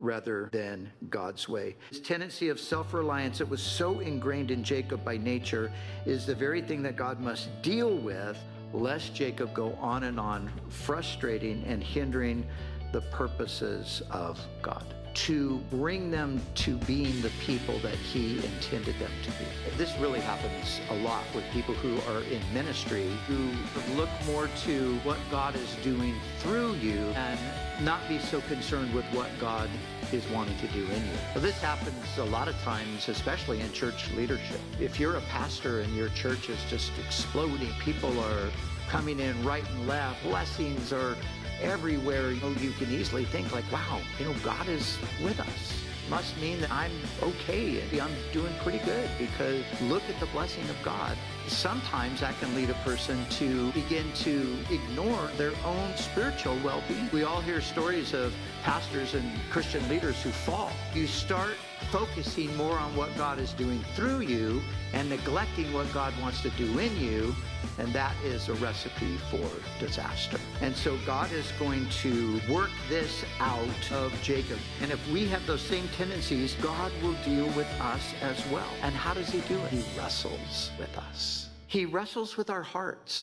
rather than God's way. His tendency of self-reliance that was so ingrained in Jacob by nature is the very thing that God must deal with, lest Jacob go on and on, frustrating and hindering the purposes of God, to bring them to being the people that he intended them to be. This really happens a lot with people who are in ministry, who look more to what God is doing through you and not be so concerned with what God is wanting to do in you. So this happens a lot of times, especially in church leadership. If you're a pastor and your church is just exploding, people are coming in right and left, blessings are everywhere, you can easily think like, wow, God is with us. Must mean that I'm okay and I'm doing pretty good because look at the blessing of God. Sometimes that can lead a person to begin to ignore their own spiritual well-being. We all hear stories of pastors and Christian leaders who fall. You start focusing more on what God is doing through you and neglecting what God wants to do in you, and that is a recipe for disaster. And so God is going to work this out of Jacob. And if we have those same tendencies, God will deal with us as well. And how does he do it? He wrestles with us. He wrestles with our hearts.